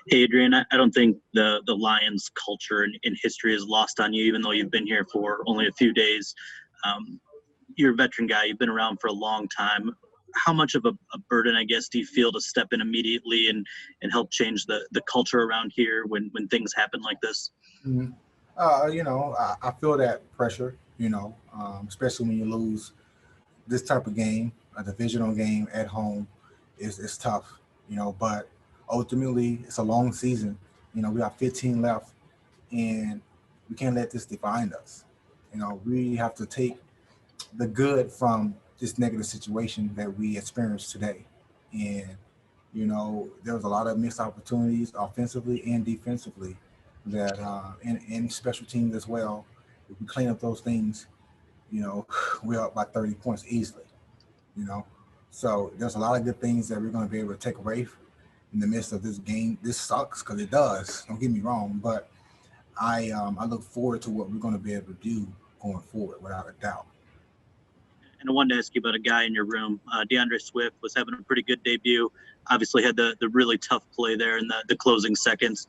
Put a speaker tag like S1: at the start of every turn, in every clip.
S1: Hey, Adrian, I don't think the Lions culture and history is lost on you, even though you've been here for only a few days. Um, you're a veteran guy. You've been around for a long time. How much of a burden, I guess, do you feel to step in immediately and help change the culture around here when things happen like this?
S2: Mhm. I feel that pressure, especially when you lose this type of game, a divisional game at home is tough, but ultimately it's a long season. We got 15 left and we can't let this define us. We have to take the good from this negative situation that we experienced today. And, there was a lot of missed opportunities offensively and defensively that, and special teams as well. If we clean up those things, you know, we're up by 30 points easily, you know. So there's a lot of good things that we're going to be able to take away in the midst of this game. This sucks because it does. Don't get me wrong, but I look forward to what we're going to be able to do going forward, without a doubt.
S1: And I wanted to ask you about a guy in your room. Deandre Swift was having a pretty good debut. Obviously, had the really tough play there in the closing seconds.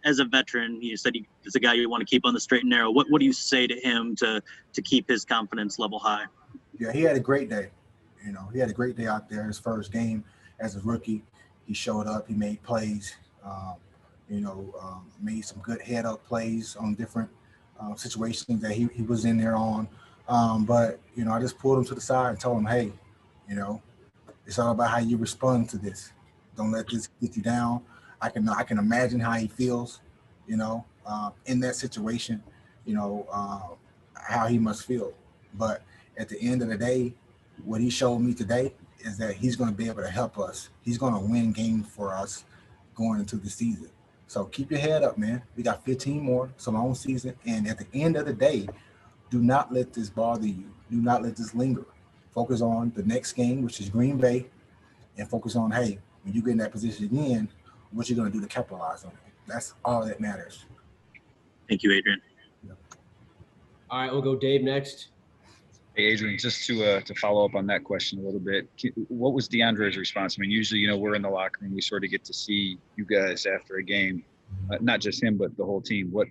S1: As a veteran, you said he's a guy you want to keep on the straight and narrow. What do you say to him to keep his confidence level high?
S2: Yeah, he had a great day. He had a great day out there. His first game as a rookie, he showed up. He made plays. Made some good head up plays on different situations that he was in there on. But I just pulled him to the side and told him, hey, you know, it's all about how you respond to this. Don't let this get you down. I can imagine how he feels, in that situation. How he must feel. But at the end of the day, what he showed me today is that he's going to be able to help us. He's going to win games for us going into the season. So keep your head up, man. We got 15 more. It's a long season. And at the end of the day, do not let this bother you. Do not let this linger. Focus on the next game, which is Green Bay, and focus on, hey, when you get in that position again, what you're going to do to capitalize on it. That's all that matters.
S1: Thank you, Adrian.
S3: All right, we'll go Dave next.
S4: Hey, Adrian, just to follow up on that question a little bit, what was DeAndre's response? I mean, usually, we're in the locker room, we sort of get to see you guys after a game, not just him, but the whole team. What,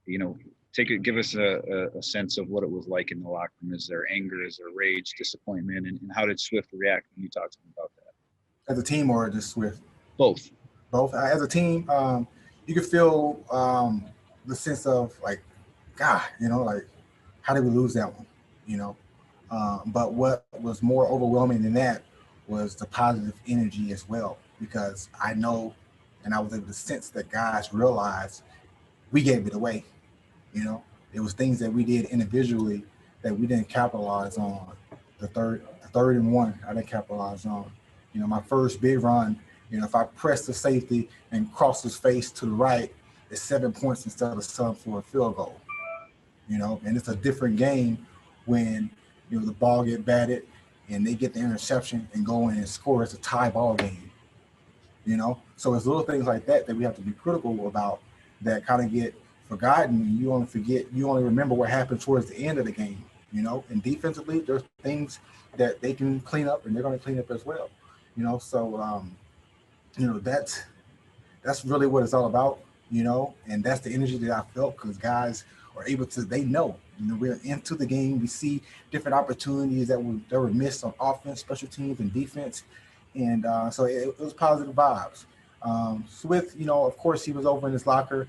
S4: give us a sense of what it was like in the locker room. Is there anger? Is there rage, disappointment? And how did Swift react when you talked to him about that?
S2: As a team or just Swift?
S4: Both.
S2: Both. As a team, you could feel the sense of like, God, like, how did we lose that one? But what was more overwhelming than that was the positive energy as well, because I know and I was able to sense that guys realized we gave it away. It was things that we did individually that we didn't capitalize on. The third and one, I didn't capitalize on. My first big run, if I press the safety and cross his face to the right, it's 7 points instead of 7 for a field goal. And it's a different game when the ball get batted and they get the interception and go in and score. It's a tie ball game. So it's little things like that we have to be critical about that kind of get forgotten. You only remember what happened towards the end of the game. And defensively, there's things that they can clean up, and they're going to clean up as well. So that's really what it's all about. And that's the energy that I felt, because guys are able to, they know, we're into the game. We see different opportunities that were missed on offense, special teams, and defense. And so it was positive vibes. Swift, of course, he was over in his locker.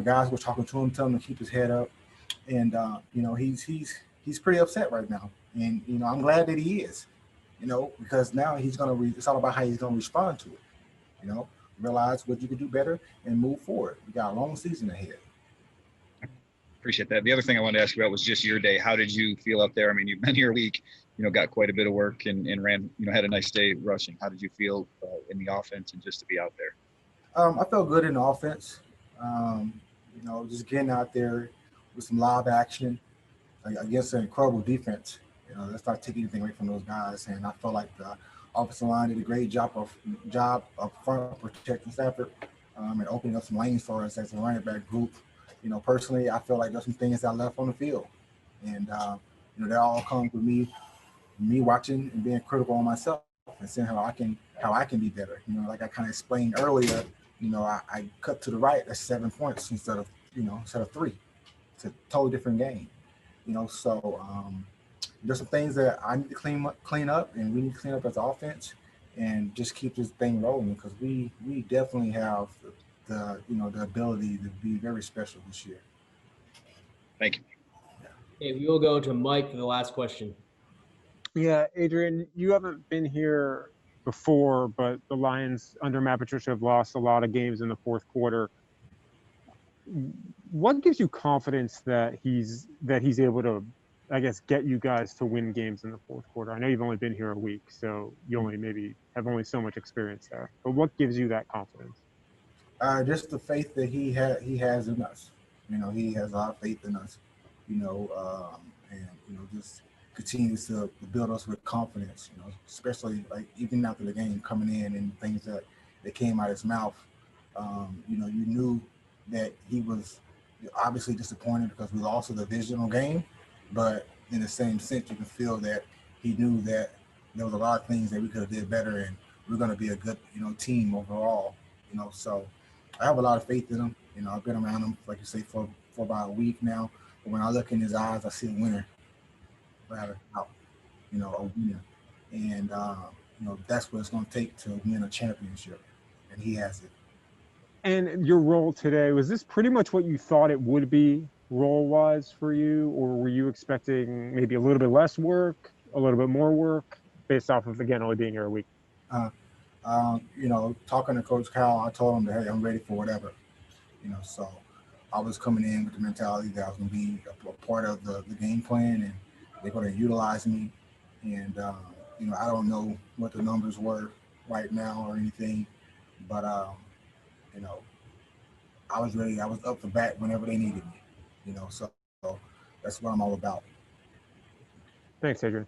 S2: Guys were talking to him, telling him to keep his head up. And, he's pretty upset right now. And, I'm glad that he is, because now he's going to, it's all about how he's going to respond to it. Realize what you can do better and move forward. We got a long season ahead.
S4: Appreciate that. The other thing I wanted to ask you about was just your day. How did you feel up there? I mean, you've been here a week, got quite a bit of work and ran, had a nice day rushing. How did you feel in the offense and just to be out there?
S2: I felt good in the offense. Just getting out there with some live action against an incredible defense. Let's not take anything away from those guys. And I felt like the offensive line did a great job of front protecting Stafford and opening up some lanes for us as a running back group. Personally, I feel like there's some things I left on the field, and that all comes with me watching and being critical on myself and seeing how I can be better. Like I kind of explained earlier, I cut to the right, that's 7 points instead of 3. It's a totally different game. So there's some things that I need to clean up, and we need to clean up as an offense, and just keep this thing rolling because we definitely have the ability to be very special this year.
S4: Thank you.
S3: Okay, we will go to Mike for the last question.
S5: Yeah, Adrian, you haven't been here before, but the Lions under Matt Patricia have lost a lot of games in the fourth quarter. What gives you confidence that he's able to, I guess, get you guys to win games in the fourth quarter? I know you've only been here a week, so you maybe have so much experience there. But what gives you that confidence?
S2: Just the faith that he has in us. He has a lot of faith in us. And just continues to build us with confidence. Especially like even after the game coming in and things that came out of his mouth. You knew that he was obviously disappointed because we lost the divisional game, but in the same sense, you can feel that he knew that there was a lot of things that we could have did better, and we're going to be a good team overall. So I have a lot of faith in him. I've been around him, like you say, for about a week now. But when I look in his eyes, I see a winner. A winner. And, that's what it's going to take to win a championship. And he has it.
S5: And your role today, was this pretty much what you thought it would be role-wise for you? Or were you expecting maybe a little bit less work, a little bit more work, based off of, again, only being here a week?
S2: Talking to Coach Kyle, I told him that, hey, I'm ready for whatever. So I was coming in with the mentality that I was going to be a part of the game plan, and they're going to utilize me. And, I don't know what the numbers were right now or anything, but, I was ready. I was up for bat whenever they needed me, so that's what I'm all about.
S5: Thanks, Adrian.